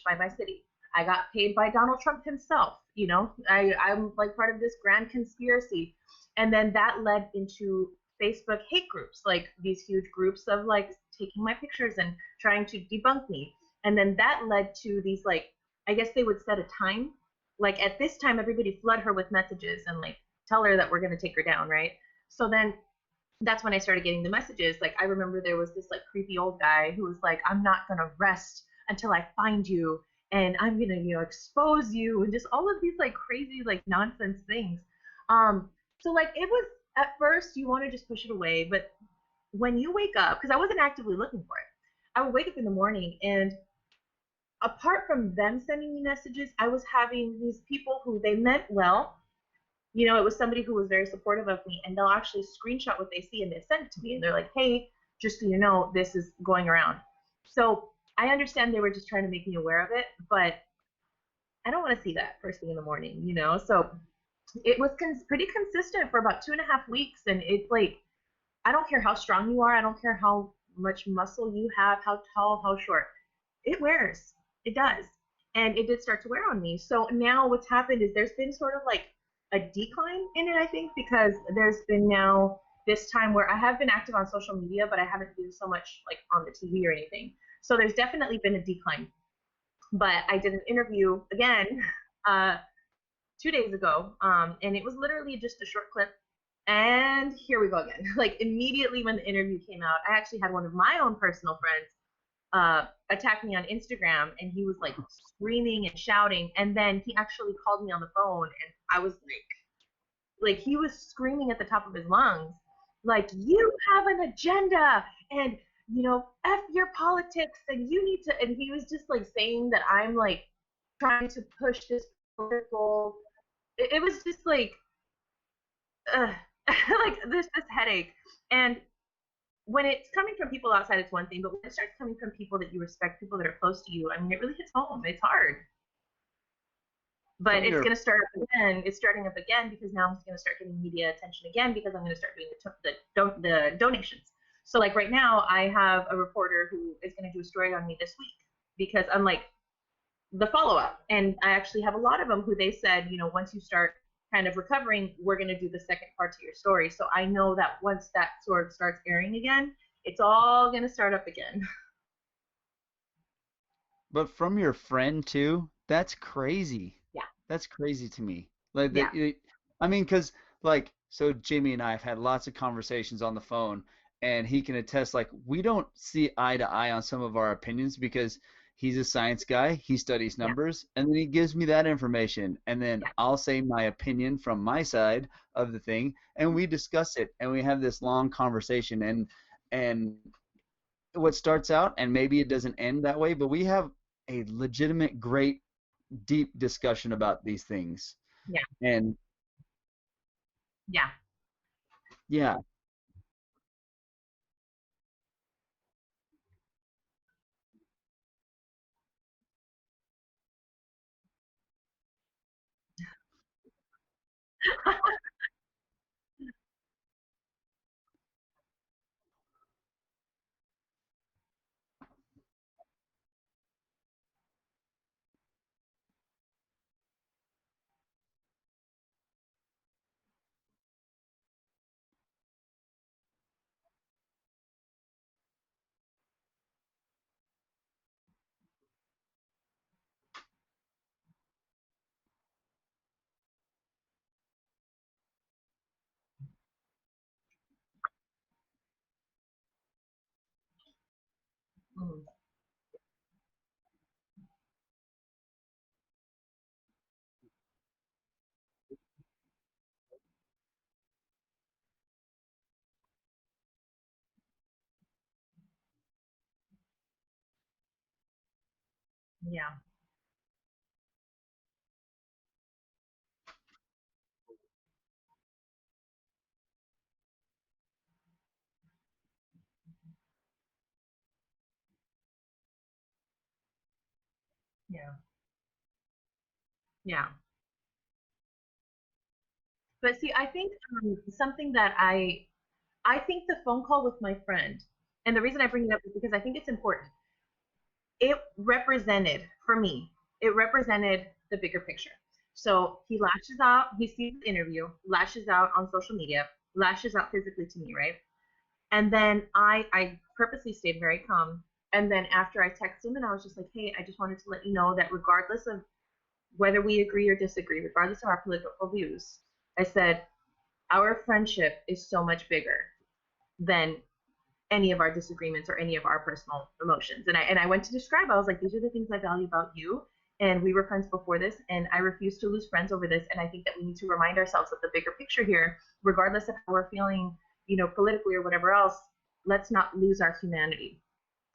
by my city. I got paid by Donald Trump himself. You know, I'm like part of this grand conspiracy. And then that led into Facebook hate groups, like these huge groups of like taking my pictures and trying to debunk me. And then that led to these like, I guess they would set a time. Like at this time, everybody flood her with messages and like tell her that we're going to take her down, right? So then that's when I started getting the messages. Like I remember there was this like creepy old guy who was like, I'm not gonna rest until I find you, and I'm gonna, you know, expose you, and just all of these like crazy like nonsense things. So like it was at first you want to just push it away, but when you wake up, because I wasn't actively looking for it, I would wake up in the morning and apart from them sending me messages, I was having these people who they meant well. You know, it was somebody who was very supportive of me, and they'll actually screenshot what they see and they send it to me, and they're like, "Hey, just so you know, this is going around." So I understand they were just trying to make me aware of it, but I don't want to see that first thing in the morning, you know. So it was pretty consistent for about 2.5 weeks, and it's like I don't care how strong you are, I don't care how much muscle you have, how tall, how short, it wears. It does. And it did start to wear on me. So now what's happened is there's been sort of like a decline in it, I think, because there's been now this time where I have been active on social media, but I haven't been so much like on the TV or anything. So there's definitely been a decline. But I did an interview again uh, 2 days ago, and it was literally just a short clip. And here we go again. Like immediately when the interview came out, I actually had one of my own personal friends attacked me on Instagram, and he was like screaming and shouting, and then he actually called me on the phone, and I was like he was screaming at the top of his lungs, like you have an agenda, and you know f your politics, and you need to, and he was just like saying that I'm like trying to push this political. It was just like like this headache, and when it's coming from people outside, it's one thing, but when it starts coming from people that you respect, people that are close to you, I mean, it really hits home. It's hard, but From it's your going to start up again. It's starting up again because now I'm going to start getting media attention again because I'm going to start doing the donations. So, like right now, I have a reporter who is going to do a story on me this week because I'm like the follow up, and I actually have a lot of them who they said, you know, once you start kind of recovering, we're going to do the second part to your story. So I know that once that sort of starts airing again, it's all going to start up again. but from your friend too, that's crazy. Yeah. That's crazy to me. Like Yeah. I mean, because like so Jamie and I have had lots of conversations on the phone, and he can attest like we don't see eye to eye on some of our opinions because he's a science guy, he studies Yeah. numbers, and then he gives me that information, and then Yeah. I'll say my opinion from my side of the thing, and we discuss it, and we have this long conversation, and what starts out, and maybe it doesn't end that way, but we have a legitimate, great, deep discussion about these things. Yeah. And Yeah. yeah, Mm. Yeah. Yeah. Yeah. But see, I think something that I think the phone call with my friend, and the reason I bring it up is because I think it's important. it represented, for me, it represented the bigger picture. So he lashes out, he sees the interview, lashes out on social media, lashes out physically to me, right? And then I purposely stayed very calm. And then after I texted him and I was just like, hey, I just wanted to let you know that regardless of whether we agree or disagree, regardless of our political views, I said, our friendship is so much bigger than any of our disagreements or any of our personal emotions. And I went to describe, I was like, these are the things I value about you. And we were friends before this, and I refuse to lose friends over this. And I think that we need to remind ourselves of the bigger picture here, regardless of how we're feeling, politically or whatever else. Let's not lose our humanity.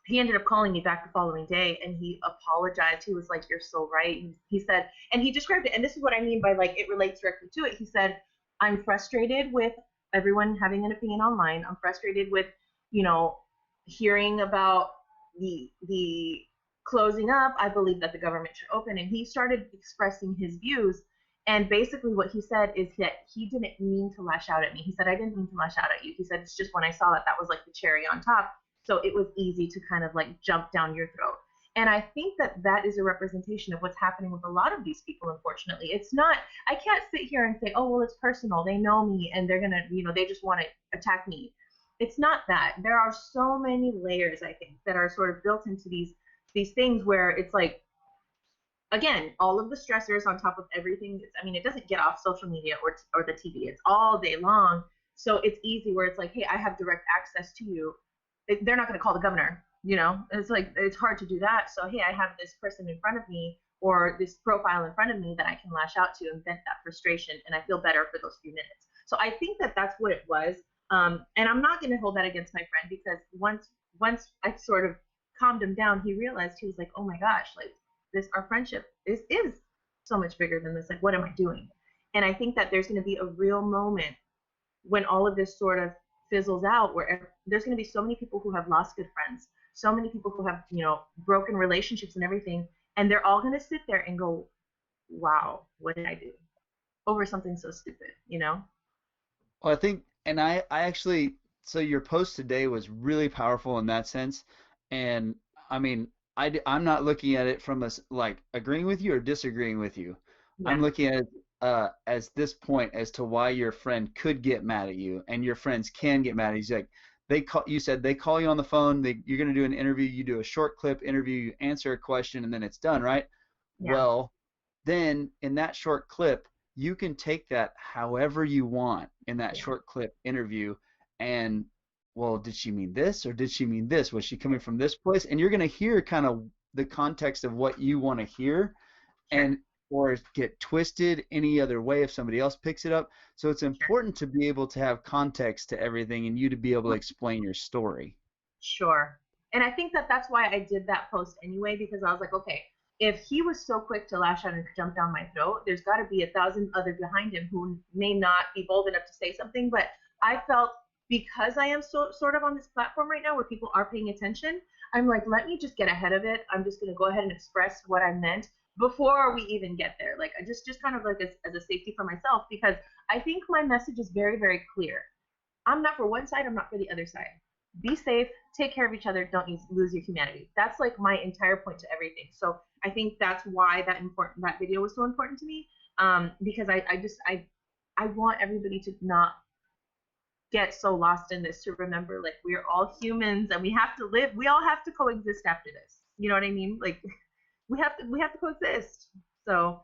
He ended up calling me back the following day and he apologized. He was like, you're so right. He said, and he described it, and this is what I mean by like it relates directly to it. He said, I'm frustrated with everyone having an opinion online. I'm frustrated with, you know, hearing about the closing up. I believe that the government should open. And he started expressing his views. And basically what he said is that he didn't mean to lash out at me. He said, I didn't mean to lash out at you. He said, it's just when I saw it, that was like the cherry on top, so it was easy to kind of like jump down your throat. And I think that that is a representation of what's happening with a lot of these people, unfortunately. It's not, I can't sit here and say, oh, well, it's personal. They know me and they're going to, they just want to attack me. It's not that. There are so many layers, I think, that are sort of built into these things where it's like, again, all of the stressors on top of everything. I mean, it doesn't get off social media or the TV. It's all day long. So it's easy where it's like, hey, I have direct access to you. They're not going to call the governor. It's like it's hard to do that. So hey, I have this person in front of me or this profile in front of me that I can lash out to and vent that frustration, and I feel better for those few minutes. So I think that that's what it was. And I'm not going to hold that against my friend, because once I sort of calmed him down, he realized, he was like, oh my gosh, like this, our friendship is so much bigger than this. Like, what am I doing? And I think that there's going to be a real moment when all of this sort of fizzles out, where there's going to be so many people who have lost good friends, so many people who have, broken relationships and everything, and they're all going to sit there and go, wow, what did I do over something so stupid? Well, I think, and I actually, so your post today was really powerful in that sense. And I mean, I'm not looking at it from like agreeing with you or disagreeing with you. I'm Yeah, looking at it as this point as to why your friend could get mad at you and your friends can get mad at you. He's like, you said they call you on the phone, you're going to do an interview, you do a short clip interview, you answer a question, and then it's done, right? yeah, Well, then in that short clip, you can take that however you want in that yeah, short clip interview. And, well, did she mean this or did she mean this? Was she coming from this place? And you're going to hear kind of the context of what you want to hear, sure, and or get twisted any other way if somebody else picks it up. So it's important to be able to have context to everything and you to be able to explain your story. sure. And I think that that's why I did that post anyway, because I was like, okay, if he was so quick to lash out and jump down my throat, there's got to be a thousand other behind him who may not be bold enough to say something. But I felt, because I am so sort of on this platform right now where people are paying attention, I'm like, let me just get ahead of it. I'm just going to go ahead and express what I meant before we even get there. Like, I just kind of like as a safety for myself, because I think my message is very, very clear. I'm not for one side, I'm not for the other side. Be safe, take care of each other, don't lose your humanity. That's like my entire point to everything. So I think that's why that video was so important to me, because I want everybody to not get so lost in this, to remember, like, we're all humans and we have to live. We all have to coexist after this. You know what I mean? Like, we have to coexist. So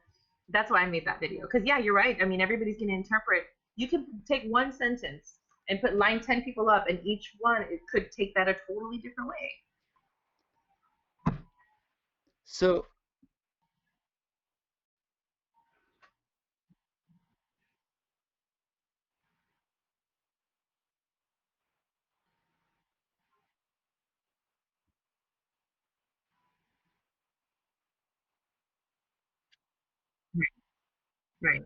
that's why I made that video. Because yeah, you're right. I mean, everybody's gonna interpret. You could take one sentence and put line 10 people up, and each one, it could take that a totally different way. So, Right. Right.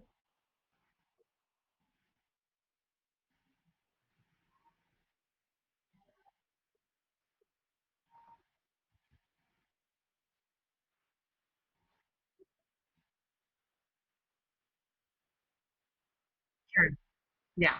Sure. Yeah.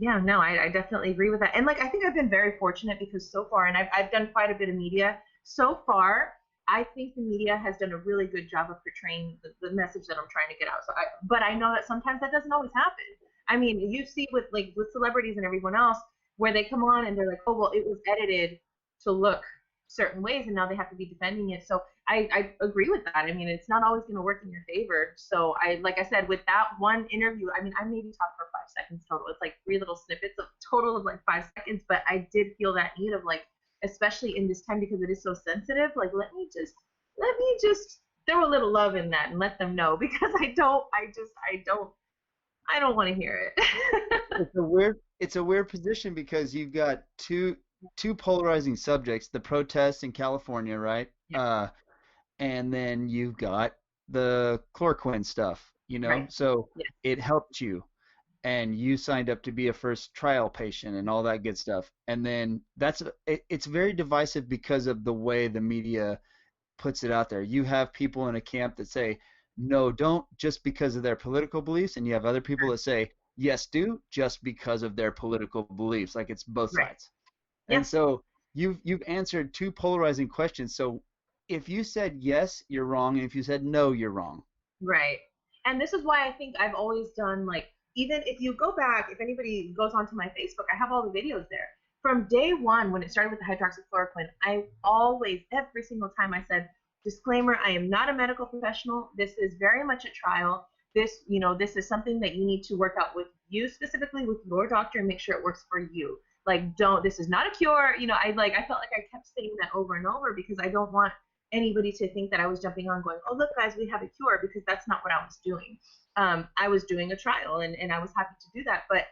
Yeah, no, I definitely agree with that. And like I think I've been very fortunate because so far, and I've done quite a bit of media. So far, I think the media has done a really good job of portraying the message that I'm trying to get out. But I know that sometimes that doesn't always happen. I mean, you see with like with celebrities and everyone else where they come on and they're like, oh well, it was edited to look certain ways, and now they have to be defending it. So I agree with that. I mean, it's not always going to work in your favor. So like I said, with that one interview, I mean, I maybe talked for 5 seconds total. It's like three little snippets of total of like 5 seconds, but I did feel that need of like, especially in this time because it is so sensitive. Like, let me just throw a little love in that and let them know because I don't want to hear it. It's a weird position because you've got two polarizing subjects, the protests in California, right? Yeah, And then you've got the chloroquine stuff, right. so Yeah, it helped you and you signed up to be a first trial patient and all that good stuff. And then it's very divisive because of the way the media puts it out there. You have people in a camp that say, no, don't, just because of their political beliefs, and you have other people that say, yes, do, just because of their political beliefs. Like it's both right. sides. Yeah, And so you've answered two polarizing questions. So if you said yes, you're wrong, and if you said no, you're wrong. right. And this is why I think I've always done like even if you go back, if anybody goes onto my Facebook, I have all the videos there. From day one, when it started with the hydroxychloroquine, I always, every single time I said, disclaimer, I am not a medical professional. This is very much a trial. This is something that you need to work out with you specifically with your doctor and make sure it works for you. Like, don't, this is not a cure. I felt like I kept saying that over and over because I don't want anybody to think that I was jumping on going, oh, look, guys, we have a cure because that's not what I was doing. I was doing a trial and I was happy to do that. But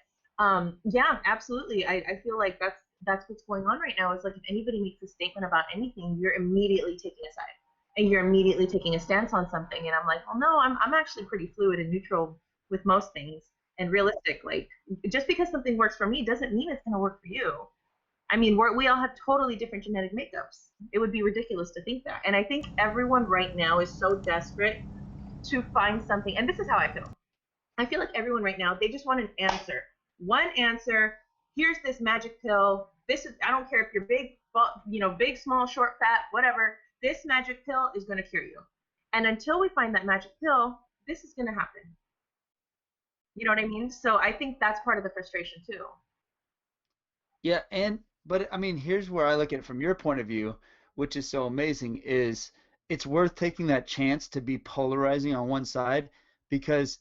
yeah, absolutely. I feel like that's what's going on right now is like if anybody makes a statement about anything, you're immediately taking a side and you're immediately taking a stance on something. And I'm like, well, no, I'm actually pretty fluid and neutral with most things and realistic. Like just because something works for me doesn't mean it's going to work for you. I mean, we all have totally different genetic makeups. It would be ridiculous to think that. And I think everyone right now is so desperate to find something. And this is how I feel. I feel like everyone right now, they just want an answer. One answer. Here's this magic pill. This is, I don't care if you're big, big, small, short, fat, whatever. This magic pill is going to cure you. And until we find that magic pill, this is going to happen. You know what I mean? So I think that's part of the frustration too. Yeah, but I mean, here's where I look at it from your point of view, which is so amazing, is it's worth taking that chance to be polarizing on one side because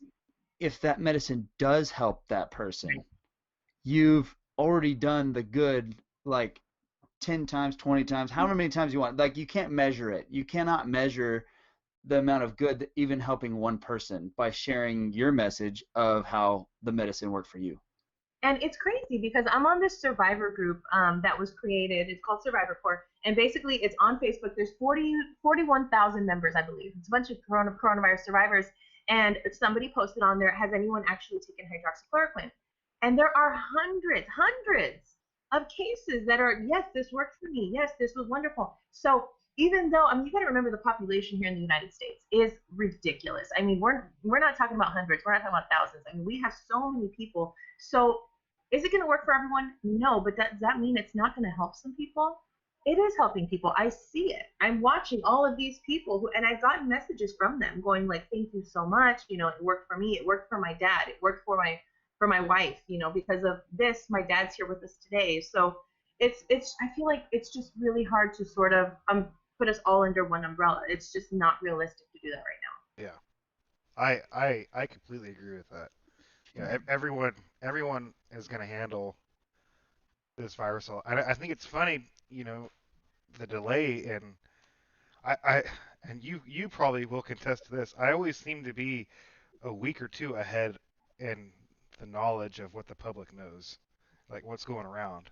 if that medicine does help that person, you've already done the good like 10 times, 20 times, however many times you want. Like you can't measure it. You cannot measure the amount of good that even helping one person by sharing your message of how the medicine worked for you. And it's crazy because I'm on this survivor group that was created. It's called Survivor Corps. And basically, it's on Facebook. There's 41,000 members, I believe. It's a bunch of coronavirus survivors. And somebody posted on there, has anyone actually taken hydroxychloroquine? And there are hundreds of cases that are, yes, this worked for me. Yes, this was wonderful. So even though, I mean, you got to remember the population here in the United States is ridiculous. I mean, we're not talking about hundreds. We're not talking about thousands. I mean, we have so many people. So is it going to work for everyone? No, but does that mean it's not going to help some people? It is helping people. I see it. I'm watching all of these people and I've gotten messages from them going like, "Thank you so much. It worked for me. It worked for my dad. It worked for my wife. Because of this, my dad's here with us today." So it's. I feel like it's just really hard to sort of put us all under one umbrella. It's just not realistic to do that right Yeah, I completely agree with that. Yeah, everyone is going to handle this virus. I think it's funny, the delay in I and you probably will contest to this. I always seem to be a week or two ahead in the knowledge of what the public knows, like what's going around.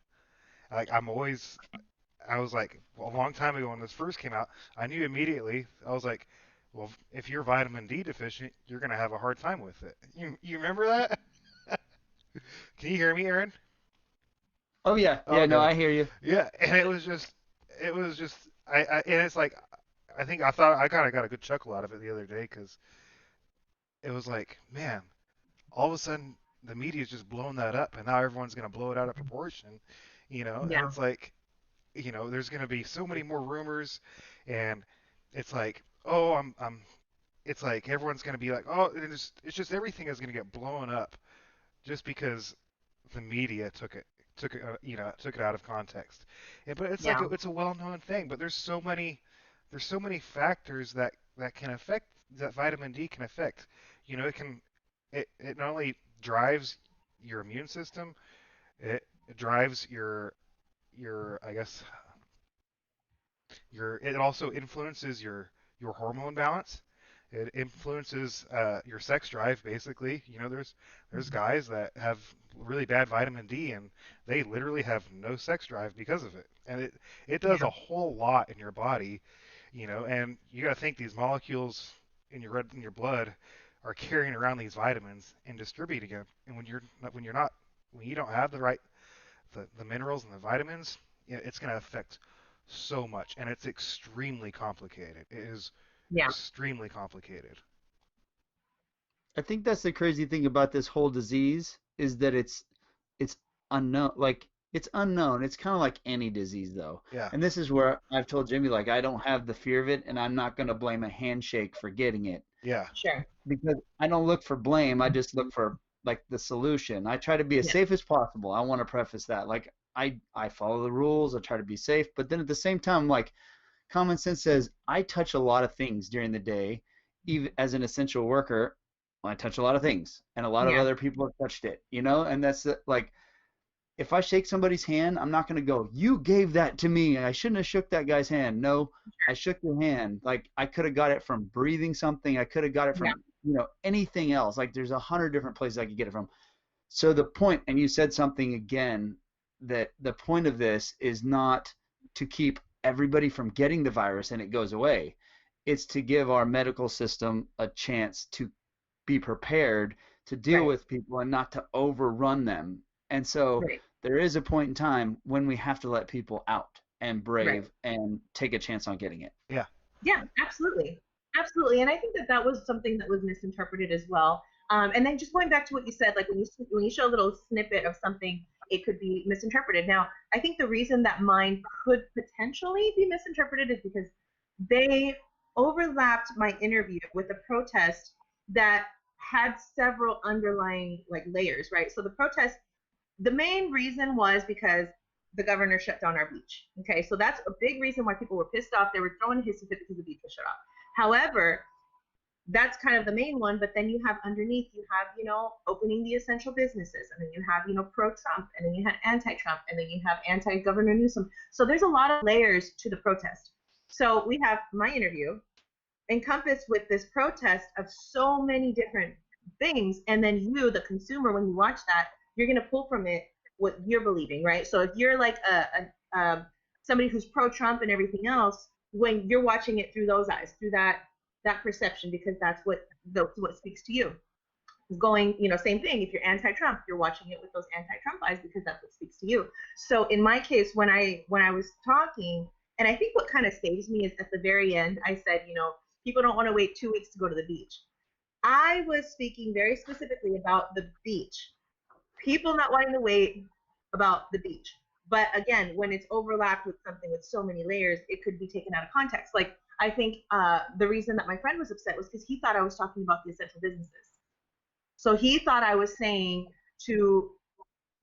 Like I was like a long time ago when this first came out, I knew immediately. I was like, well, if you're vitamin D deficient, you're gonna have a hard time with it. You remember that? Can you hear me, Aaron? Oh yeah, Oh, yeah, no, okay. I hear you. Yeah, and it was just, and it's like, I thought I kind of got a good chuckle out of it the other day because it was like, man, all of a sudden the media's just blown that up, and now everyone's going to blow it out of proportion, and Yeah. it's like, there's going to be so many more rumors, and it's like, oh, it's like everyone's going to be like, oh, it's just everything is going to get blown up just because the media took it out of context. But it's like Yeah. it's a well-known thing. But there's so many factors that can affect that vitamin D can affect. It not only drives your immune system, it drives your I guess it also influences your hormone balance. It influences your sex drive, basically. There's guys that have really bad vitamin D, and they literally have no sex drive because of it. And it does Yeah. a whole lot in your body, and you got to think these molecules in your blood are carrying around these vitamins and distributing them. And when you don't have the minerals and the vitamins, it's going to affect so much, and it's extremely complicated. It is Yeah. extremely complicated. I think that's the crazy thing about this whole disease is that it's unknown. Like it's unknown. It's kind of like any disease though. Yeah, And this is where I've told Jimmy like I don't have the fear of it, and I'm not gonna blame a handshake for getting it yeah, Sure. because I don't look for blame. I just look for like the solution. I try to be as Yeah. safe as possible. I want to preface that. Like I follow the rules. I try to be safe, but then at the same time, like common sense says I touch a lot of things during the day, even as an essential worker. I touch a lot of things, and a lot of Yeah. other people have touched it, and that's like if I shake somebody's hand, I'm not going to go, you gave that to me. I shouldn't have shook that guy's hand. No, I shook your hand. Like I could have got it from breathing something. I could have got it Yeah. from, anything else. Like there's 100 different places I could get it from. So the point, and you said something again, that the point of this is not to keep everybody from getting the virus and it goes away. It's to give our medical system a chance to be prepared to deal Right. with people and not to overrun them. And so Right. there is a point in time when we have to let people out and Right. brave and take a chance on getting it. yeah, Yeah, absolutely. Absolutely. And I think that that was something that was misinterpreted as well. And then just going back to what you said, like when you show a little snippet of something, it could be misinterpreted. Now, I think the reason that mine could potentially be misinterpreted is because they overlapped my interview with a protest that had several underlying like layers, right? So the protest, the main reason was because the governor shut down our beach. Okay, so that's a big reason why people were pissed off. They were throwing a hissy fit because the beach was shut off. However, that's kind of the main one, but then you have underneath, you have, opening the essential businesses, and then you have, pro-Trump, and then you have anti-Trump, and then you have anti-Governor Newsom. So there's a lot of layers to the protest. So we have my interview encompassed with this protest of so many different things, and then you, the consumer, when you watch that, you're going to pull from it what you're believing, right? So if you're like somebody who's pro-Trump and everything else, when you're watching it through those eyes, through that perception, because that's what speaks to you. Going, same thing. If you're anti-Trump, you're watching it with those anti-Trump eyes because that's what speaks to you. So in my case, when I was talking, and I think what kind of saves me is at the very end, I said, people don't want to wait 2 weeks to go to the beach. I was speaking very specifically about the beach, people not wanting to wait about the beach. But again, when it's overlapped with something with so many layers, it could be taken out of context. Like I think the reason that my friend was upset was because he thought I was talking about the essential businesses. So he thought I was saying to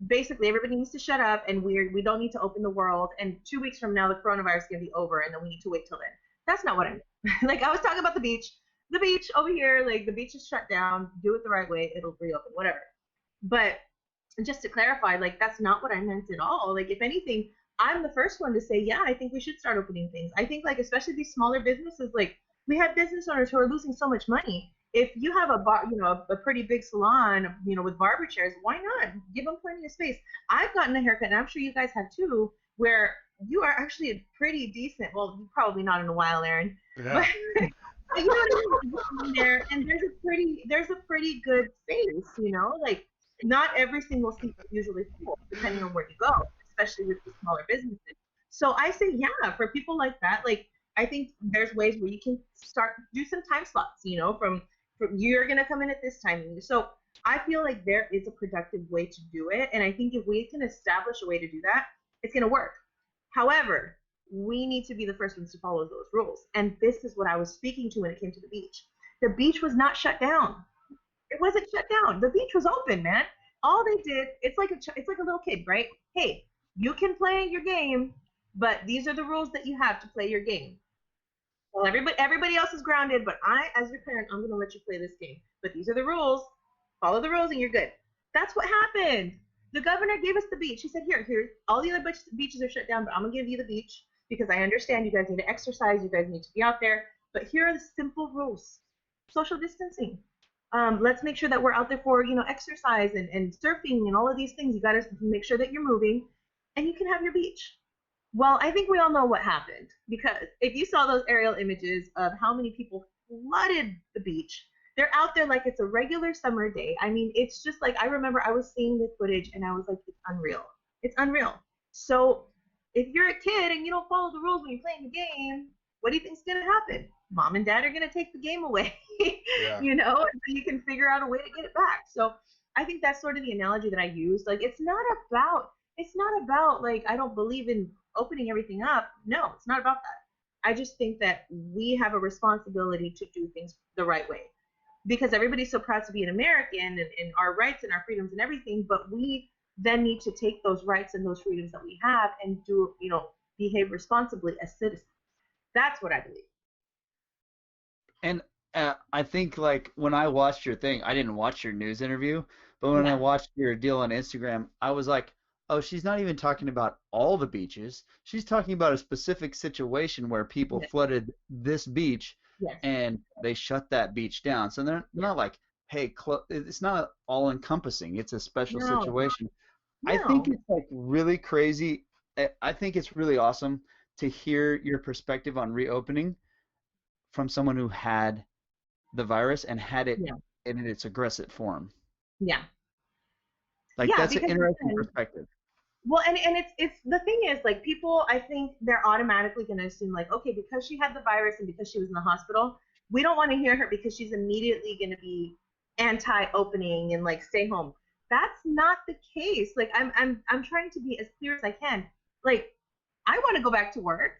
basically everybody needs to shut up and we don't need to open the world. And 2 weeks from now, the coronavirus is going to be over, and then we need to wait till then. That's not what I meant. Like I was talking about the beach. The beach over here, like the beach is shut down. Do it the right way, it'll reopen, whatever. But just to clarify, like that's not what I meant at all. Like if anything, I'm the first one to say, yeah, I think we should start opening things. I think like especially these smaller businesses, like we have business owners who are losing so much money. If you have a bar, a pretty big salon, with barber chairs, why not give them plenty of space? I've gotten a haircut, and I'm sure you guys have too, where you are actually a pretty decent. Well, probably not in a while, Aaron, but yeah, you know what I mean? There, and there's a pretty good space, like not every single seat is usually full, depending on where you go, especially with the smaller businesses. So I say, yeah, for people like that, like I think there's ways where you can start do some time slots, from you're gonna come in at this time. So I feel like there is a productive way to do it. And I think if we can establish a way to do that, it's going to work. However, we need to be the first ones to follow those rules. And this is what I was speaking to when it came to the beach. The beach was not shut down. It wasn't shut down. The beach was open, man. All they did, it's like a little kid, right? Hey, you can play your game, but these are the rules that you have to play your game. Well, everybody else is grounded, but I, as your parent, I'm going to let you play this game. But these are the rules. Follow the rules, and you're good. That's what happened. The governor gave us the beach. He said, here, all the other beaches are shut down, but I'm going to give you the beach because I understand you guys need to exercise. You guys need to be out there. But here are the simple rules. Social distancing. Let's make sure that we're out there for, exercise and surfing and all of these things. You got to make sure that you're moving, and you can have your beach. Well, I think we all know what happened because if you saw those aerial images of how many people flooded the beach, they're out there like it's a regular summer day. I mean, it's just like I remember I was seeing the footage and I was like, it's unreal. It's unreal. So if you're a kid and you don't follow the rules when you're playing the game, what do you think's gonna happen? Mom and dad are gonna take the game away, Yeah. and so you can figure out a way to get it back. So I think that's sort of the analogy that I use. Like it's not about like I don't believe in opening everything up. No, it's not about that. I just think that we have a responsibility to do things the right way because everybody's so proud to be an American and our rights and our freedoms and everything, but we then need to take those rights and those freedoms that we have and behave responsibly as citizens. That's what I believe. And I think like when I watched your thing, I didn't watch your news interview, but when I Yeah. watched your deal on Instagram, I was like, oh, she's not even talking about all the beaches. She's talking about a specific situation where people Yes. flooded this beach Yes. and they shut that beach down. So they're Yeah. not like, hey, it's not all encompassing. It's a special No. situation. I think No. it's like really crazy. I think it's really awesome to hear your perspective on reopening from someone who had the virus and had it Yeah. in its aggressive form. Yeah. Like Yeah. that's an Because interesting again, perspective. well, and it's the thing is like people I think they're automatically going to assume like okay because she had the virus and because she was in the hospital we don't want to hear her because she's immediately going to be anti-opening and like stay home. That's not the case. Like I'm trying to be as clear as I can. Like I want to go back to work.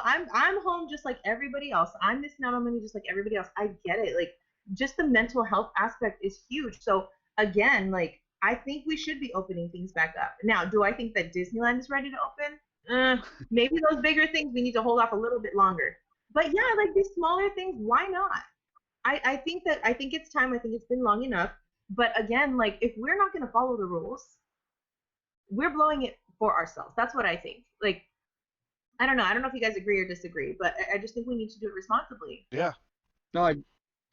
I'm home just like everybody else. I'm missing out on money just like everybody else. I get it. Like just the mental health aspect is huge. So again, like I think we should be opening things back up. Now, do I think that Disneyland is ready to open? Maybe those bigger things we need to hold off a little bit longer. But yeah, like these smaller things, why not? I think it's time. I think it's been long enough. But again, like if we're not going to follow the rules, we're blowing it for ourselves. That's what I think. Like I don't know. I don't know if you guys agree or disagree, but I just think we need to do it responsibly. Yeah. No,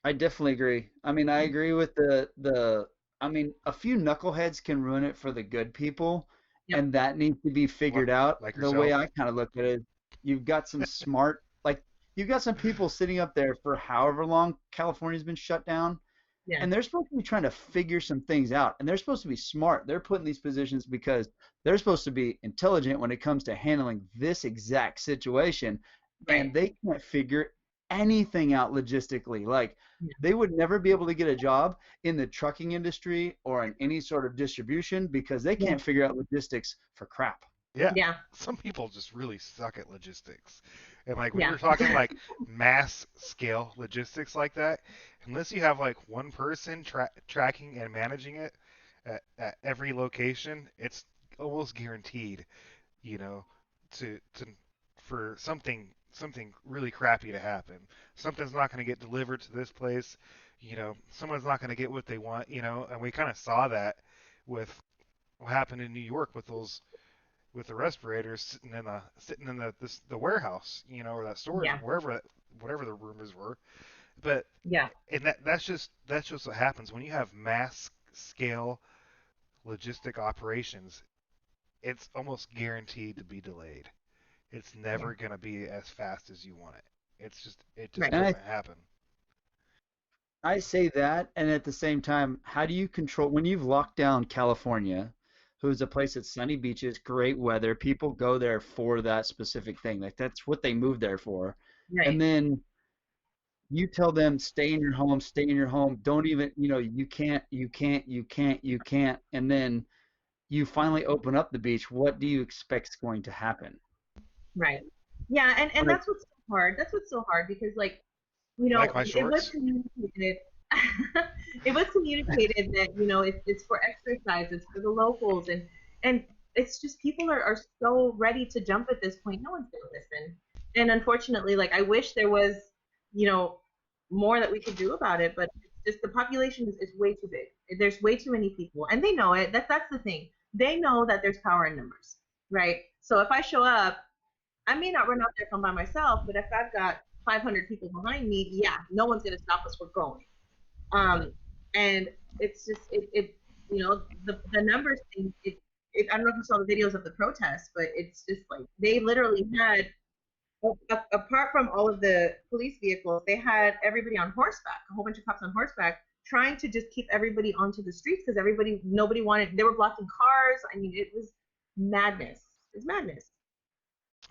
I definitely agree. I mean, I agree with the I mean, a few knuckleheads can ruin it for the good people, Yep. and that needs to be Like, figured out. like The way yourself. I kind of look at it, you've got some smart like you've got some people sitting up there for however long California's been shut down, Yeah. and they're supposed to be trying to figure some things out, and they're supposed to be smart. They're put in these positions because they're supposed to be intelligent when it comes to handling this exact situation, Right. and they can't figure anything out logistically. Like Yeah. they would never be able to get a job in the trucking industry or in any sort of distribution because they Yeah. can't figure out logistics for crap. Yeah. Yeah. Some people just really suck at logistics. And like when Yeah. you're talking like mass scale logistics like that, unless you have like one person tracking and managing it at every location, it's almost guaranteed, you know, to for something really crappy to happen. Something's not going to get delivered to this place, someone's not going to get what they want, and we kind of saw that with what happened in New York with the respirators sitting in the warehouse, or that storage Yeah. wherever whatever the rumors were. But Yeah. and that's just what happens when you have mass scale logistic operations. It's almost guaranteed to be delayed. It's Yeah. never going to be as fast as you want it. It just Right. And doesn't happen. I say that, and at the same time, how do you control when you've locked down California, who's a place that's sunny beaches, great weather, people go there for that specific thing. Like that's what they moved there for. Right. And then You tell them stay in your home, stay in your home. Don't even, you can't, you can't, you can't, you can't. And then you finally open up the beach. What do you expect is going to happen? Right. Yeah, and Like, that's what's so hard. That's what's so hard because like, You like my it was shorts? communicated. It was communicated that, it's for exercise, it's for the locals, and it's just people are so ready to jump at this point. No one's gonna listen. And unfortunately, like I wish there was, you know, more that we could do about it, but it's just the population is way too big. There's way too many people, and they know it. That's the thing. They know that there's power in numbers, right? So if I show up, I may not run out there from by myself, but if I've got 500 people behind me, yeah, no one's going to stop us from going. Um, and it's just the numbers thing. I don't know if you saw the videos of the protests, but it's just like they literally had, apart from all of the police vehicles, they had everybody on horseback, a whole bunch of cops on horseback, trying to just keep everybody onto the streets because nobody wanted. They were blocking cars. I mean, it was madness. It's madness.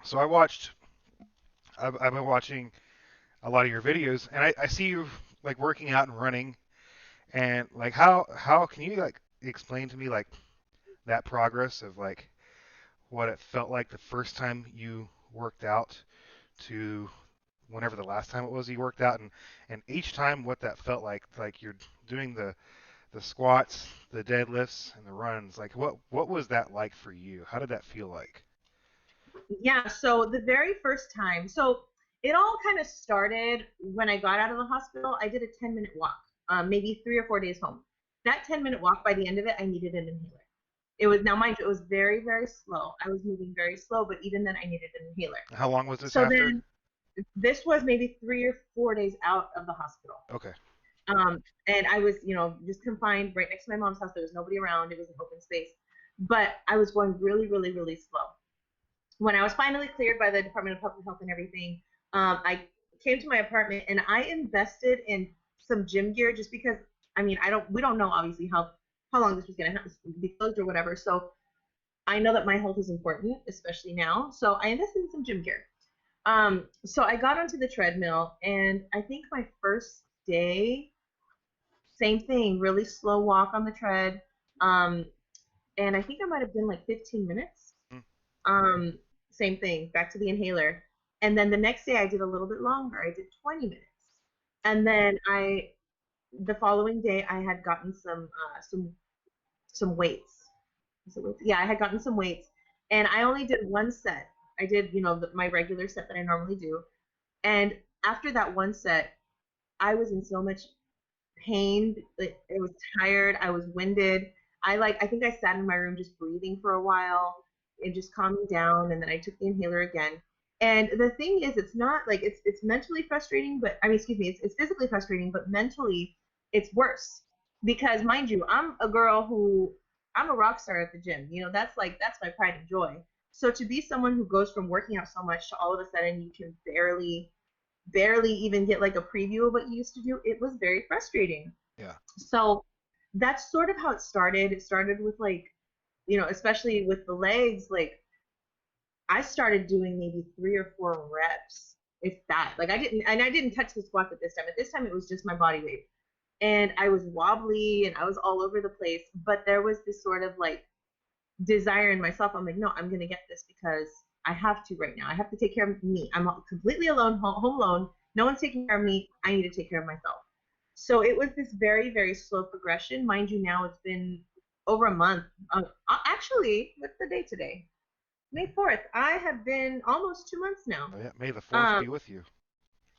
So I've been watching a lot of your videos, and I see you like working out and running, and like how can you like explain to me like that progress of like what it felt like the first time you worked out to whenever the last time it was you worked out, and each time what that felt like you're doing the squats, the deadlifts, and the runs. Like what was that like for you? How did that feel like? Yeah, so the very first time, so it all kind of started when I got out of the hospital. I did a 10-minute walk, maybe 3 or 4 days home. That 10-minute walk, by the end of it, I needed an inhaler. It was, now mind you, it was very, very slow. I was moving very slow, but even then, I needed an inhaler. How long was this So after? then, this was maybe 3 or 4 days out of the hospital. Okay. And I was, just confined right next to my mom's house. There was nobody around. It was an open space. But I was going really, really, really slow. When I was finally cleared by the Department of Public Health and everything, I came to my apartment and I invested in some gym gear just because, I mean, we don't know obviously how long this was going to be closed or whatever. So I know that my health is important, especially now. So I invested in some gym gear. So I got onto the treadmill, and I think my first day, same thing, really slow walk on the tread. Um, and I think I might have been like 15 minutes. Mm. Um, Same thing, back to the inhaler. And then the next day I did a little bit longer. I did 20 minutes. And then the following day I had gotten some weights. Is it weights? Yeah, I had gotten some weights, and I only did one set. I did, my regular set that I normally do. And after that one set, I was in so much pain. I was tired. I was winded. I think I sat in my room just breathing for a while and just calming down. And then I took the inhaler again. And the thing is, it's not like it's mentally frustrating, but I mean, excuse me, it's physically frustrating, but mentally it's worse because mind you, I'm a rock star at the gym. That's my pride and joy. So to be someone who goes from working out so much to all of a sudden you can barely even get like a preview of what you used to do, it was very frustrating. Yeah. So that's sort of how it started. It started with like, especially with the legs, like I started doing maybe 3 or 4 reps, if that. Like I didn't touch the squats at this time. At this time, it was just my body weight, and I was wobbly and I was all over the place. But there was this sort of like desire in myself. I'm like, no, I'm gonna get this because I have to right now. I have to take care of me. I'm completely alone, home alone. No one's taking care of me. I need to take care of myself. So it was this very, very slow progression. Mind you, now it's been over a month. Actually, what's the date today? May 4th. I have been almost 2 months now. Oh, yeah. May the fourth Um, be with you.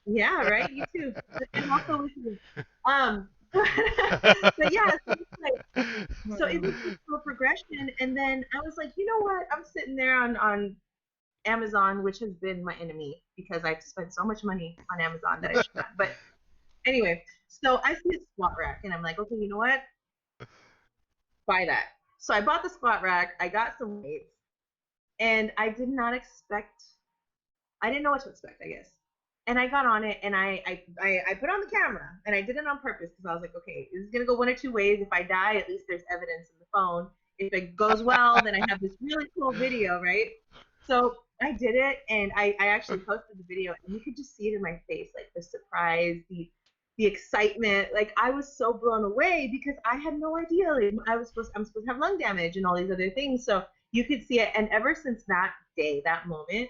yeah, right. You too, and also with you. But yeah, so it was this slow progression, and then I was like, you know what? I'm sitting there on Amazon, which has been my enemy because I've spent so much money on Amazon that I should not. But anyway, so I see a squat rack, and I'm like, okay, you know what? Buy that. So I bought the squat rack. I got some weights, and I did not expect. I didn't know what to expect, I guess. And I got on it, and I put on the camera, and I did it on purpose because I was like, okay, this is gonna go one or two ways. If I die, at least there's evidence in the phone. If it goes well, then I have this really cool video, right? So I did it, and I actually posted the video, and you could just see it in my face, like the surprise, the excitement. Like I was so blown away because I had no idea. Like, I'm supposed to have lung damage and all these other things. So you could see it, and ever since that day, that moment,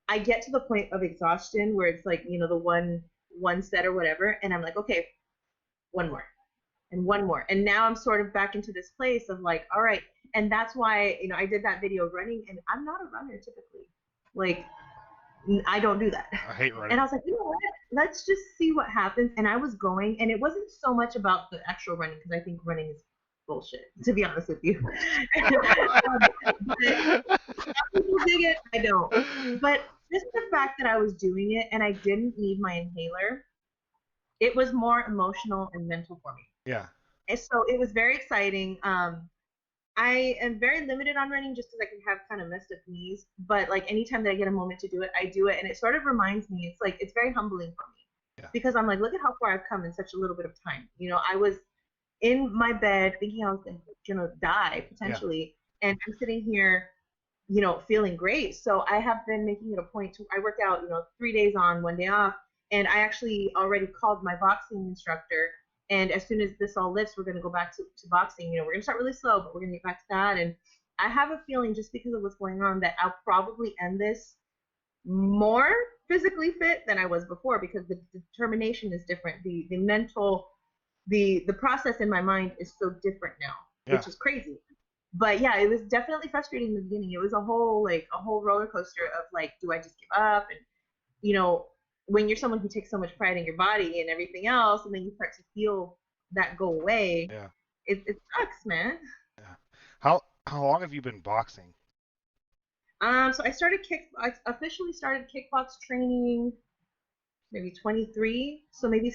I get to the point of exhaustion where it's like, the one set or whatever, and I'm like, okay, one more and one more. And now I'm sort of back into this place of like, all right. And that's why, I did that video running, and I'm not a runner typically. Like, I don't do that. I hate running. And I was like, you know what? Let's just see what happens. And I was going, and it wasn't so much about the actual running, because I think running is bullshit, to be honest with you. But people dig it, I don't. But just the fact that I was doing it and I didn't need my inhaler, it was more emotional and mental for me. Yeah. And so it was very exciting. I am very limited on running just because I can have kind of messed up knees. But like anytime that I get a moment to do it, I do it. And it sort of reminds me, it's very humbling for me. Yeah. Because I'm like, look at how far I've come in such a little bit of time. I was in my bed thinking I was gonna die potentially. Yeah. And I'm sitting here, feeling great. So I have been making it a point to, I work out, 3 days on, 1 day off. And I actually already called my boxing instructor. And as soon as this all lifts, we're going to go back to boxing. We're going to start really slow, but we're going to get back to that. And I have a feeling, just because of what's going on, that I'll probably end this more physically fit than I was before, because the determination is different. The mental, the process in my mind is so different now, which is crazy. But yeah, it was definitely frustrating in the beginning. It was a whole roller coaster of like, do I just give up? And when you're someone who takes so much pride in your body and everything else, and then you start to feel that go away, it sucks, man. Yeah. How long have you been boxing? So I officially started kickbox training maybe 23. So maybe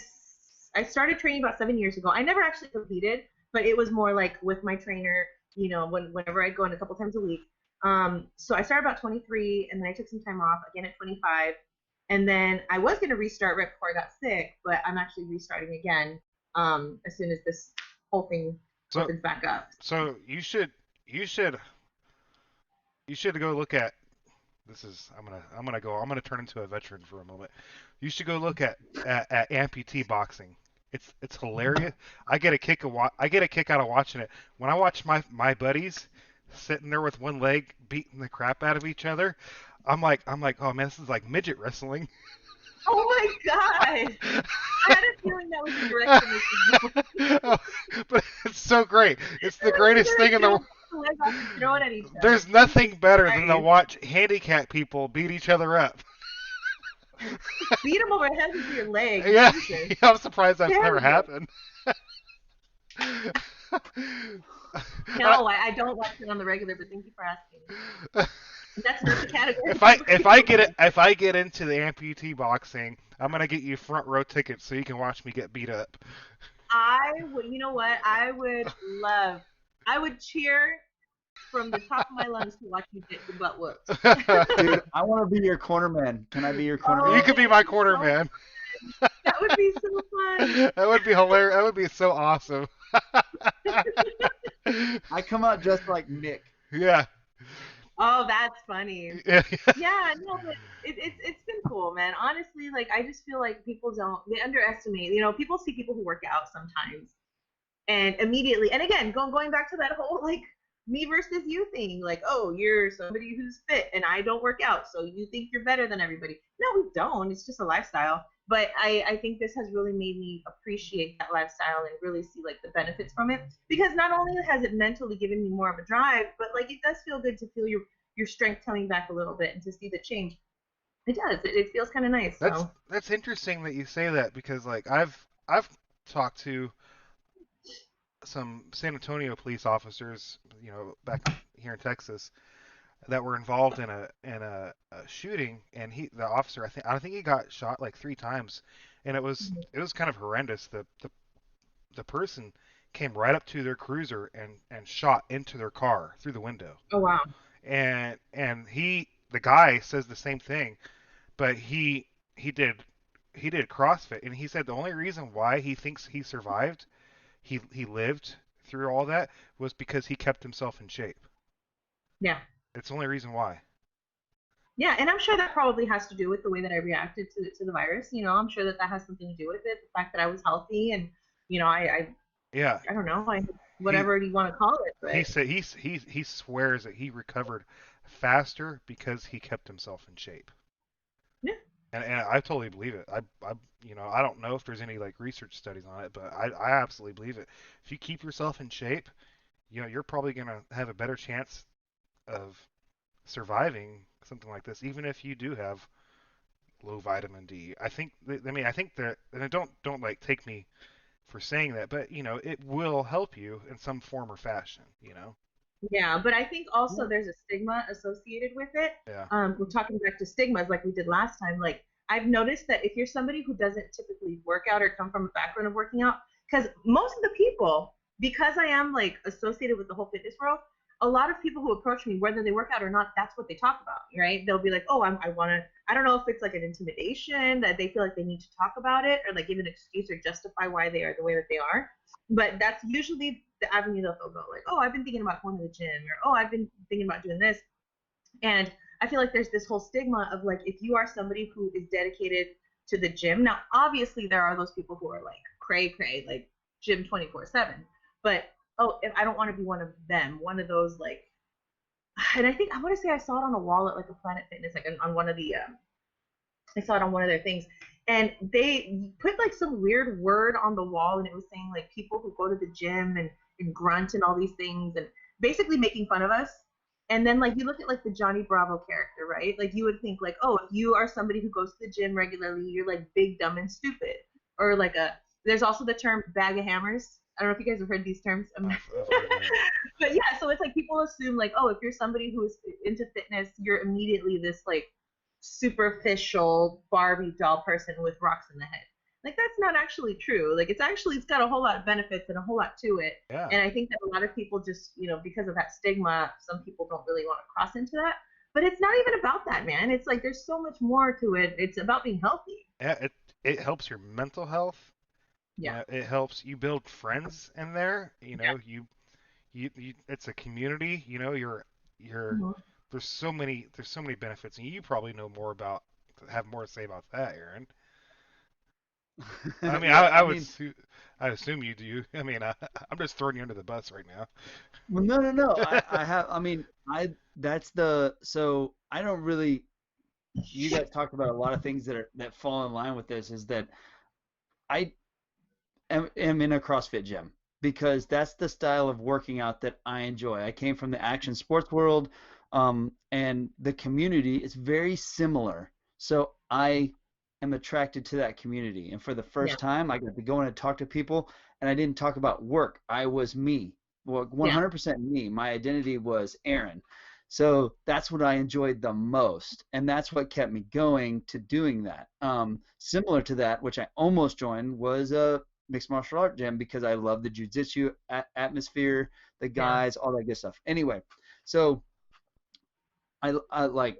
I started training about 7 years ago. I never actually competed, but it was more like with my trainer, whenever I'd go in a couple times a week. So I started about 23, and then I took some time off again at 25. And then I was going to restart right before I got sick, but I'm actually restarting again as soon as this whole thing opens back up. So you should go look at this. I'm gonna turn into a veteran for a moment. You should go look at Amputee Boxing. It's hilarious. I get a kick out of watching it. When I watch my buddies sitting there with one leg beating the crap out of each other, I'm like, oh man, this is like midget wrestling. Oh my god! I had a feeling that was the direction. But it's so great. It's the greatest thing in the world. There's nothing better than to watch handicapped people beat each other up. Beat them over head with your leg. Yeah, I'm surprised that's never happened. No, I don't watch it on the regular, but thank you for asking. That's not the category. If I get into the amputee boxing, I'm gonna get you front row tickets so you can watch me get beat up. You know what? I would cheer from the top of my lungs to watch you get your butt whooped. Dude, I want to be your corner man. Can I be your corner man? You could be my corner man. That would be so fun. That would be hilarious. That would be so awesome. I come out just like Nick. Yeah. Oh, that's funny. Yeah, no, but it's been cool, man. Honestly, like I just feel like they underestimate. People see people who work out sometimes, and immediately, and again, going back to that whole like me versus you thing, like, oh, you're somebody who's fit and I don't work out, so you think you're better than everybody. No, we don't. It's just a lifestyle. But I think this has really made me appreciate that lifestyle and really see like the benefits from it, because not only has it mentally given me more of a drive, but like it does feel good to feel your strength coming back a little bit and to see the change. It does. It feels kind of nice. That's interesting that you say that, because like I've talked to some San Antonio police officers, back here in Texas, that were involved in a shooting, and the officer, I think he got shot like 3 times, and it was kind of horrendous. The person came right up to their cruiser and shot into their car through the window. Oh wow. And the guy says the same thing, but he did CrossFit, and he said the only reason why he thinks he survived, he lived through all that, was because he kept himself in shape. Yeah. It's the only reason why. Yeah, and I'm sure that probably has to do with the way that I reacted to the virus. I'm sure that that has something to do with it. The fact that I was healthy and, I Yeah, I don't know, I he whatever you want to call it, he but said he swears that he recovered faster because he kept himself in shape. yeah, And I totally believe it. I don't know if there's any like research studies on it, but I absolutely believe it. If you keep yourself in shape, you're probably gonna have a better chance of surviving something like this, even if you do have low vitamin D. I think that, and don't like take me for saying that, but it will help you in some form or fashion. yeah. But I think also Yeah. there's a stigma associated with it. Yeah. We're talking back to stigmas like we did last time. Like I've noticed that if you're somebody who doesn't typically work out or come from a background of working out, because most of the people, because I am like associated with the whole fitness world, a lot of people who approach me, whether they work out or not, that's what they talk about, right? They'll be like, oh, I want to. I don't know if it's like an intimidation that they feel like they need to talk about it or like give an excuse or justify why they are the way that they are. But that's usually the avenue that they'll go, like, oh, I've been thinking about going to the gym, or oh, I've been thinking about doing this. And I feel like there's this whole stigma of like, if you are somebody who is dedicated to the gym, now obviously there are those people who are like cray cray, like gym 24/7. But oh, if I don't want to be one of them, one of those like, and I think I want to say I saw it on a wall at like a Planet Fitness, like on one of the I saw it on one of their things, and they put like some weird word on the wall, and it was saying like people who go to the gym and grunt and all these things, and basically making fun of us. And then like you look at like the Johnny Bravo character, right? Like you would think like, oh, if you are somebody who goes to the gym regularly, you're like big, dumb, and stupid, or like a. There's also the term bag of hammers. I don't know if you guys have heard these terms. I've heard that. But yeah, so it's like people assume like, oh, if you're somebody who is into fitness, you're immediately this like superficial Barbie doll person with rocks in the head. Like that's not actually true. Like it's got a whole lot of benefits and a whole lot to it. Yeah. And I think that a lot of people just, because of that stigma, some people don't really want to cross into that. But it's not even about that, man. It's like there's so much more to it. It's about being healthy. Yeah, it helps your mental health. Yeah. It helps you build friends in there. Yeah. It's a community. You're Mhm. there's so many benefits, and you probably know more about have more to say about that, Aaron. I mean, Yeah, I mean, I assume you do. I mean, I'm just throwing you under the bus right now. well, no, no, no. I have, I mean, that's so I don't really, you guys talked about a lot of things that fall in line with this is that I am in a CrossFit gym because that's the style of working out that I enjoy. I came from the action sports world, and the community is very similar. So I am attracted to that community. And for the Yeah. first time, I got to go in and talk to people, and I didn't talk about work. I was me. Well, Yeah. 100% me. My identity was Aaron. So that's what I enjoyed the most, and that's what kept me going to doing that. Similar to that, which I almost joined, was a mixed martial art gym because I love the jujitsu atmosphere, the Yeah. guys, all that good stuff. Anyway, so I like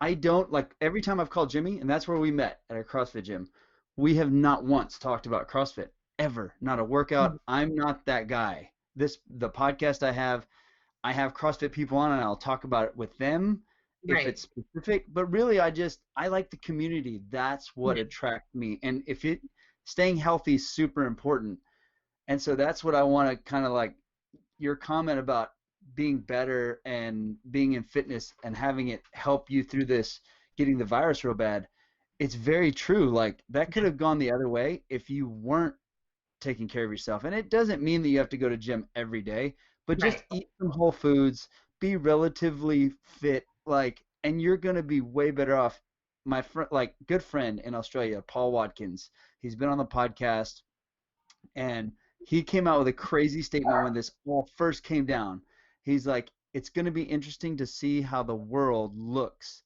I don't like every time I've called Jimmy, and that's where we met at a CrossFit gym. We have not once talked about CrossFit ever, not a workout. Mhm. I'm not that guy. The podcast I have CrossFit people on and I'll talk about it with them if Right. it's specific. But really, I like the community. That's what Yeah. attracts me. And if it staying healthy is super important. And so that's what I want to kind of like your comment about being better and being in fitness and having it help you through this getting the virus real bad. It's very true. Like that could have gone the other way if you weren't taking care of yourself. And it doesn't mean that you have to go to gym every day, but Right. just eat some whole foods, be relatively fit, like, and you're gonna be way better off. My friend, like, good friend in Australia, Paul Watkins, he's been on the podcast, and he came out with a crazy statement when this all first came down. He's like, it's gonna be interesting to see how the world looks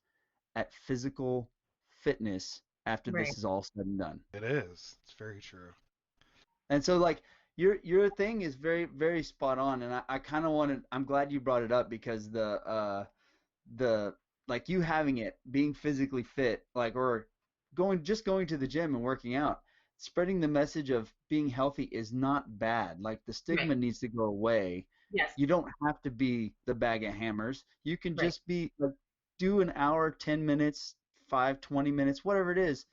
at physical fitness after Right. this is all said and done. It is. It's very true. And so like your thing is very very spot on, and I kind of wanted I'm glad you brought it up because the like you having it being physically fit like or going to the gym and working out, spreading the message of being healthy is not bad. Like the Right. stigma needs to go away. Yes. You don't have to be the bag of hammers. You can Right. just be like do an hour, 10 minutes, 5, 20 minutes, whatever it is.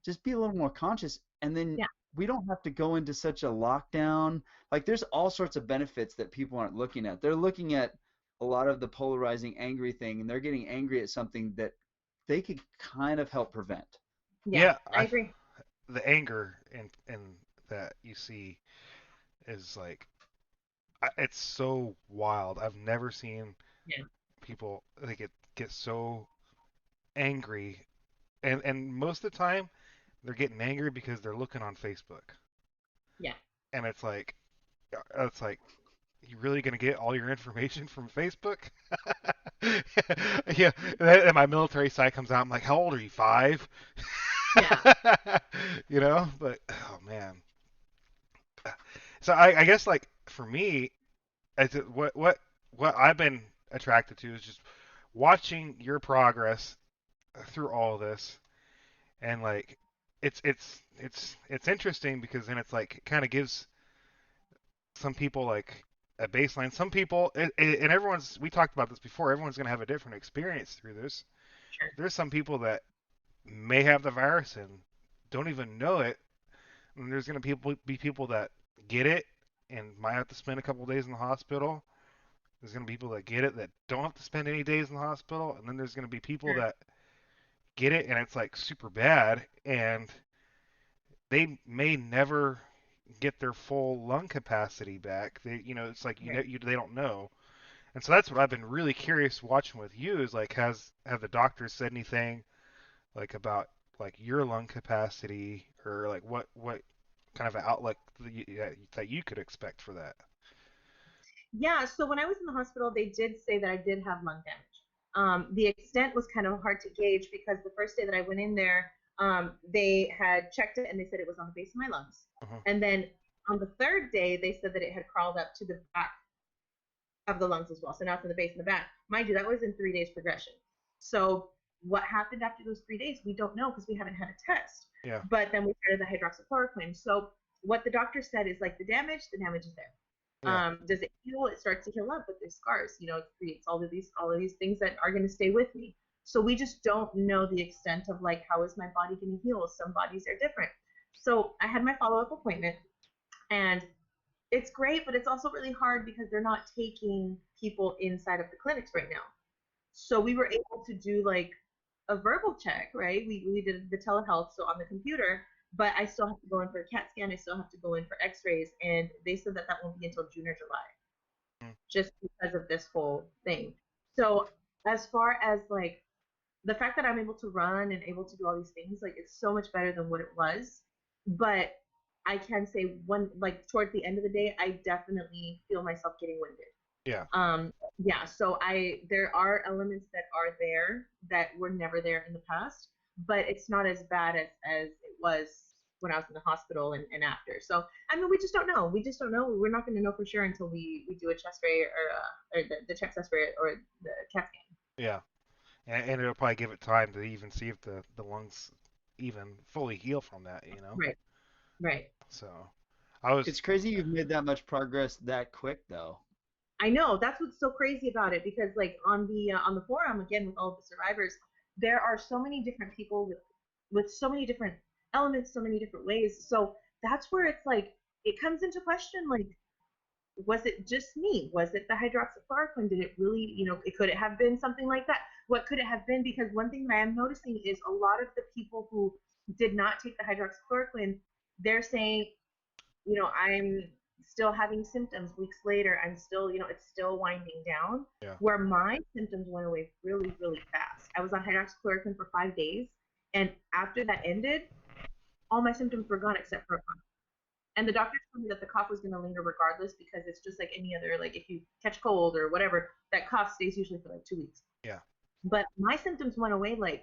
Just be a little more conscious, and then Yeah. we don't have to go into such a lockdown. Like there's all sorts of benefits that people aren't looking at. They're looking at a lot of the polarizing angry thing, and they're getting angry at something that they could kind of help prevent. Yeah, Yeah, I agree. the anger in that you see is like it's so wild. I've never seen Yeah. people they get so angry, and most of the time they're getting angry because they're looking on Facebook, Yeah. and it's like you really gonna get all your information from Facebook? Yeah, and my military side comes out. I'm like, how old are you? 5? Yeah. You know, but oh man. So I guess like for me, what I've been attracted to is just watching your progress through all of this, and like it's interesting because then it's like it kind of gives some people like a baseline. Some people and everyone's we talked about this before. Everyone's gonna have a different experience through this. Sure. There's some people that may have the virus and don't even know it, and there's gonna be people that get it and might have to spend a couple days in the hospital. There's going to be people that get it that don't have to spend any days in the hospital, and then there's going to be people Sure. that get it and it's like super bad, and they may never get their full lung capacity back. It's like Right. they don't know, and so that's what I've been really curious watching with you is like have the doctors said anything like about like your lung capacity or like what kind of an outlook that you could expect for that? Yeah, so when I was in the hospital, they did say that I did have lung damage. The extent was kind of hard to gauge because the first day that I went in there, they had checked it and they said it was on the base of my lungs. Uh-huh. And then on the third day, they said that it had crawled up to the back of the lungs as well. So now it's in the base and the back. Mind you, that was in 3 days progression. So what happened after those 3 days, we don't know because we haven't had a test. Yeah, But then we started the hydroxychloroquine. So what the doctor said is like the damage is there. yeah, Does it heal? It starts to heal up, but there's scars. It creates all of these things that are going to stay with me. So we just don't know the extent of like how is my body going to heal. Some bodies are different. So I had my follow-up appointment, and it's great, but it's also really hard because they're not taking people inside of the clinics right now. So we were able to do like a verbal check, right? We did the telehealth, so on the computer, but I still have to go in for a CAT scan. I still have to go in for X-rays, and they said that that won't be until June or July, mm, just because of this whole thing. So as far as like the fact that I'm able to run and able to do all these things, like it's so much better than what it was. But I can say one like towards the end of the day, I definitely feel myself getting winded. yeah. Yeah, so there are elements that are there that were never there in the past, but it's not as bad as it was when I was in the hospital and after. So I mean, we just don't know. We just don't know. We're not going to know for sure until we do a chest ray or the chest ray or the CAT scan. Yeah. And it'll probably give it time to even see if the lungs even fully heal from that, you know? Right, right. So I was, It's crazy you've made that much progress that quick, though. I know that's what's so crazy about it because like on the forum again with all of the survivors, there are so many different people with so many different elements, so many different ways. So that's where it's like it comes into question like was it just me? Was it the hydroxychloroquine? Did it really, it could it have been something like that? What could it have been? Because one thing that I am noticing is a lot of the people who did not take the hydroxychloroquine, they're saying I'm still having symptoms weeks later. I'm still, it's still winding down. yeah. Where my symptoms went away really, really fast. I was on hydroxychloroquine for 5 days, and after that ended, all my symptoms were gone except for a cough. And the doctors told me that the cough was going to linger regardless because it's just like any other, like if you catch cold or whatever, that cough stays usually for like 2 weeks. Yeah. But my symptoms went away like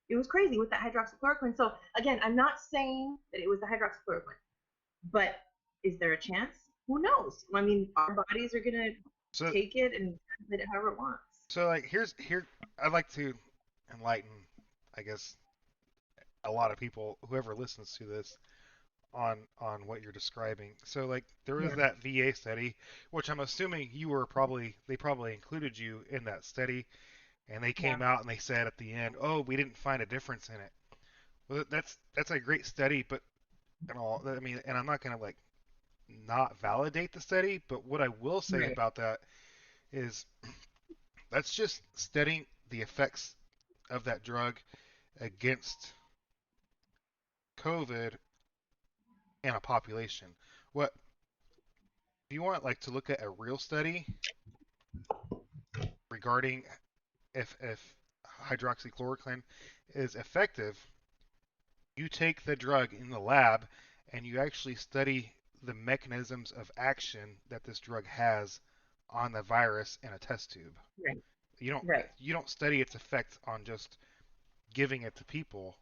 it was crazy with that hydroxychloroquine. So again, I'm not saying that it was the hydroxychloroquine. But is there a chance? Who knows? I mean, our bodies are gonna So take it and translate it however it wants. so like here I'd like to enlighten, I guess, a lot of people, whoever listens to this, on what you're describing. So like there was Yeah. that VA study, which I'm assuming they probably included you in that study, and they Yeah. came out and they said at the end, "Oh, we didn't find a difference in it." Well, that's a great study, but and all I mean, and I'm not gonna like not validate the study, but what I will say Right. about that is that's just studying the effects of that drug against COVID in a population. What if you want like to look at a real study regarding if hydroxychloroquine is effective, you take the drug in the lab and you actually study the mechanisms of action that this drug has on the virus in a test tube. Right. You don't Right. you don't study its effects on just giving it to people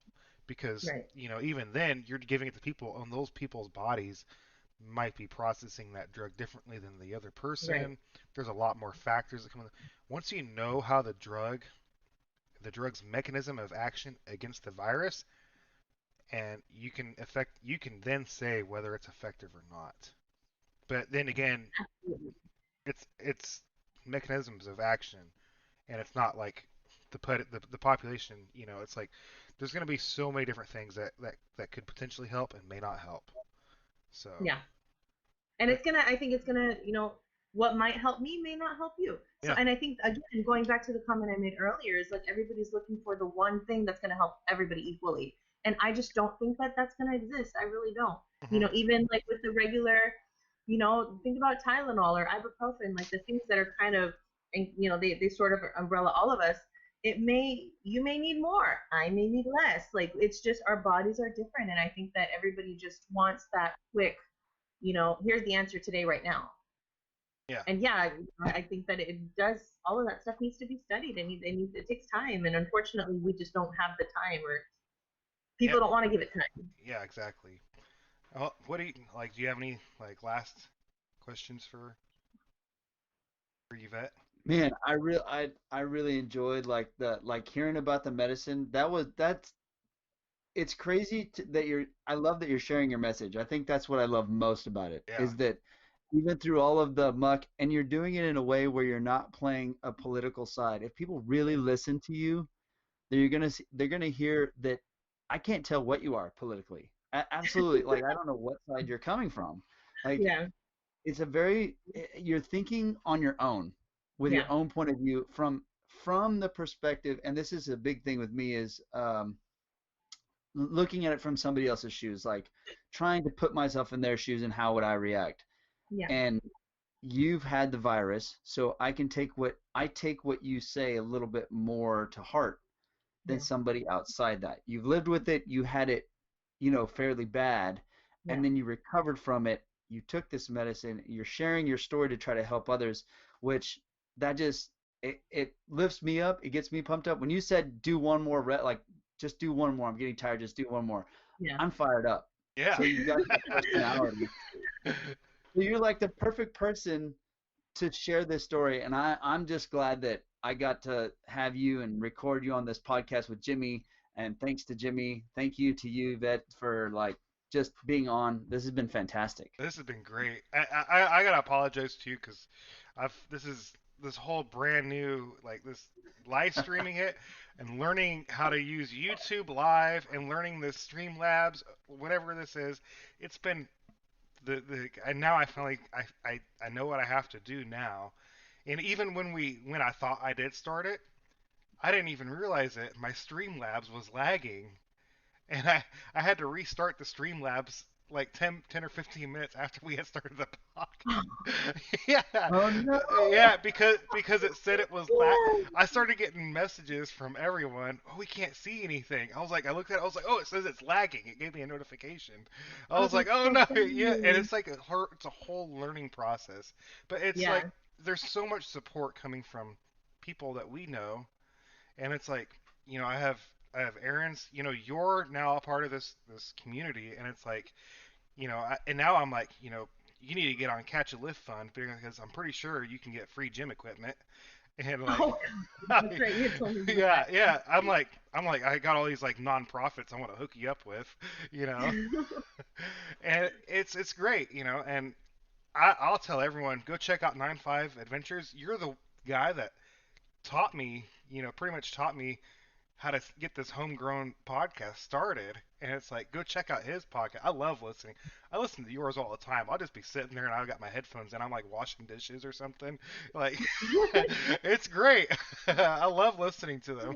because Right. even then you're giving it to people and those people's bodies might be processing that drug differently than the other Right. person. There's a lot more factors that come in. Once you know how the drug's mechanism of action against the virus, and you can then say whether it's effective or not. But then again, Absolutely. it's mechanisms of action, and it's not like the population. It's like there's going to be so many different things that could potentially help and may not help. So, Yeah. And but it's gonna, I think it's gonna, what might help me may not help you. So, yeah, and I think, again, going back to the comment I made earlier, is like everybody's looking for the one thing that's gonna help everybody equally. And I just don't think that that's gonna exist. I really don't. hmm Even like with the regular, think about Tylenol or ibuprofen, like the things that are kind of, and they sort of umbrella all of us. You may need more. I may need less. Like it's just our bodies are different. And I think that everybody just wants that quick, here's the answer today, right now. yeah, And yeah, I think that it does, all of that stuff needs to be studied and it takes time. And unfortunately, we just don't have the time, or yeah, people don't want to give it time. yeah, exactly. Well, what do you like? Do you have any like last questions for Yvette? Man, I really enjoyed like the like hearing about the medicine. That's it's crazy that I love that you're sharing your message. I think that's what I love most about it Yeah, is that even through all of the muck and you're doing it in a way where you're not playing a political side. If people really listen to you, they're gonna hear that I can't tell what you are politically. Absolutely, like I don't know what side you're coming from. Like Yeah, it's a very you're thinking on your own with yeah, your own point of view from the perspective, and this is a big thing with me is looking at it from somebody else's shoes, like trying to put myself in their shoes and how would I react. yeah, And you've had the virus, so I take what you say a little bit more to heart than yeah, somebody outside that. You've lived with it, you had it, fairly bad, yeah, and then you recovered from it. You took this medicine, you're sharing your story to try to help others, which that just it lifts me up, it gets me pumped up. When you said do one more like just do one more, I'm getting tired, just do one more. yeah. I'm fired up. yeah. So you've got that personality. So you're like the perfect person to share this story, and I'm just glad that I got to have you and record you on this podcast with Jimmy. And thanks to Jimmy, thank you to you, Vet, for like just being on. This has been fantastic. This has been great. I gotta apologize to you because I've this whole brand new like this live streaming it and learning how to use YouTube Live and learning the Streamlabs, whatever this is. It's been the and now I finally I know what I have to do now. And even when I thought I did start it, I didn't even realize it. My Streamlabs was lagging, and I had to restart the Streamlabs like 10 or 15 minutes after we had started the podcast. Yeah, Oh no! yeah, because it said it was I started getting messages from everyone. Oh, we can't see anything. I looked at it. I was like, oh, it says it's lagging. It gave me a notification. I Oh, was like, that's oh so no, yeah, and funny. it's a whole learning process. But it's like Yeah, there's so much support coming from people that we know, and it's like I have Aaron's. You're now a part of this community, and it's like and now I'm like you need to get on Catch a Lift Fund because I'm pretty sure you can get free gym equipment and like oh God, that's right, you had told me yeah, about yeah. I'm like I got all these like nonprofits I want to hook you up with, you know, that. and it's great, and I'll tell everyone go check out 9-5 Adventures. You're the guy that taught me pretty much taught me how to get this homegrown podcast started. And it's like, go check out his podcast. I love listening. I listen to yours all the time. I'll just be sitting there and I've got my headphones and I'm like washing dishes or something. Like, it's great. I love listening to them.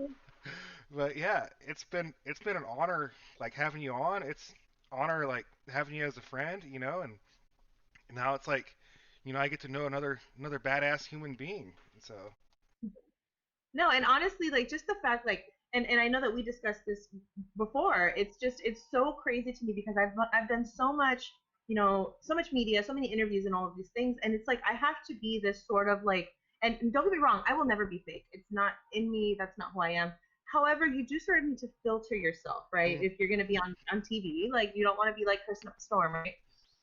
But yeah, it's been an honor like having you on. It's honor like having you as a friend, and now it's like, I get to know another badass human being. So No, and honestly, like just the fact, like, and I know that we discussed this before. It's so crazy to me because I've done so much, so much media, so many interviews, and all of these things, and it's like I have to be this sort of like, and don't get me wrong, I will never be fake. It's not in me. That's not who I am. However, you do sort of need to filter yourself, right? mm, If you're going to be on TV, like you don't want to be like Kirsten up a storm, right?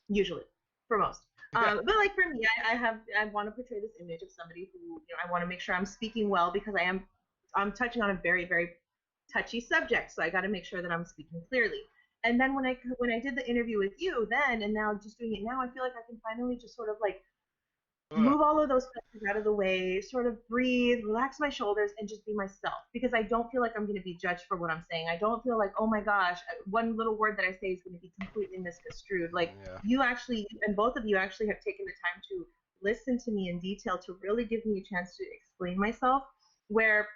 Usually, for most. yeah, But like for me, I want to portray this image of somebody who, I want to make sure I'm speaking well because I'm touching on a very, very touchy subject, so I got to make sure that I'm speaking clearly. And then when I did the interview with you then, and now just doing it now, I feel like I can finally just sort of like ugh, move all of those factors out of the way, sort of breathe, relax my shoulders, and just be myself because I don't feel like I'm going to be judged for what I'm saying. I don't feel like, oh my gosh, one little word that I say is going to be completely misconstrued. Like yeah, you actually, and both of you actually have taken the time to listen to me in detail to really give me a chance to explain myself. Where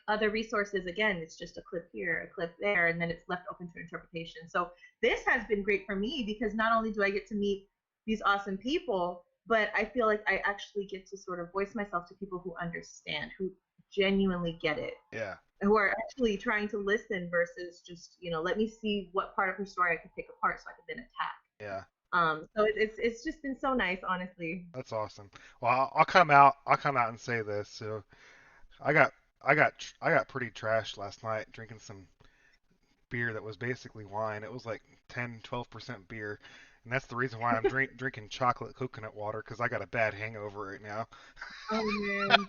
other resources, again, it's just a clip here, a clip there, and then it's left open to interpretation. So this has been great for me because not only do I get to meet these awesome people, but I feel like I actually get to sort of voice myself to people who understand, who genuinely get it, yeah, who are actually trying to listen versus just, let me see what part of her story I can pick apart so I can then attack. yeah. So it's just been so nice, honestly. That's awesome. Well, I'll come out. I'll come out and say this. So I got I got pretty trashed last night drinking some beer that was basically wine. It was like 10, 12% beer. And that's the reason why I'm drinking chocolate coconut water because I got a bad hangover right now. Oh man.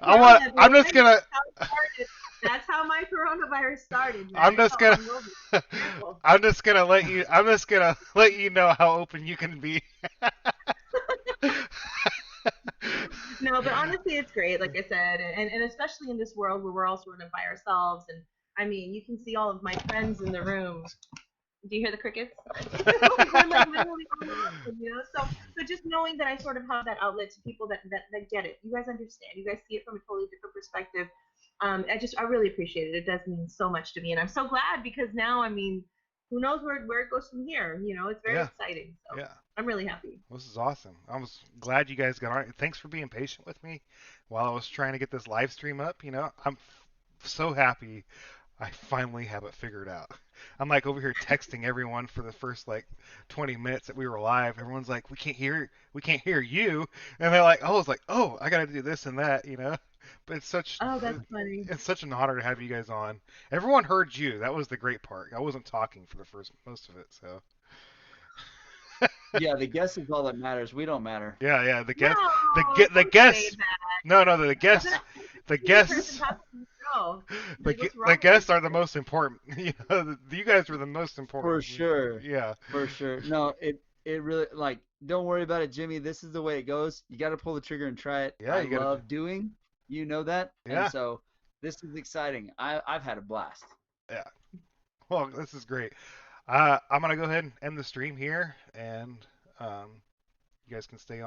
Blame the I'm just coronavirus. gonna That's how it started. That's how my coronavirus started, man. I'm I just felt gonna hungover. Careful. I'm just gonna let you know how open you can be. No, but honestly, it's great, like I said, and especially in this world where we're all surrounded by ourselves. And I mean, you can see all of my friends in the room. Do you hear the crickets? We're like literally all around. So just knowing that I sort of have that outlet to people that get it. You guys understand. You guys see it from a totally different perspective. I really appreciate it. It does mean so much to me, and I'm so glad because now, I mean, who knows where it goes from here? It's very Yeah, exciting. So yeah. I'm really happy. This is awesome. I was glad you guys got on. Thanks for being patient with me while I was trying to get this live stream up. I'm so happy I finally have it figured out. I'm like over here texting everyone for the first like 20 minutes that we were live. Everyone's like, we can't hear you," and they're like, "Oh, it's like, oh, I got to do this and that." But Oh, that's funny. it's such an honor to have you guys on. Everyone heard you. That was the great part. I wasn't talking for the first most of it, so. Yeah, the guess is all that matters. We don't matter. Yeah, yeah. No, The don't say guests. that. No, no. The You're the person guests. talking to the show. The Like, what's the wrong with guests are the you? most important. You guys were the most For important. sure. Yeah, For sure. No, it really like don't worry about it, Jimmy. This is the way it goes. You got to pull the trigger and try it. yeah. I You gotta. love doing. You know that. And Yeah, so this is exciting. I've had a blast. yeah. Well, this is great. I'm gonna go ahead and end the stream here, and you guys can stay on.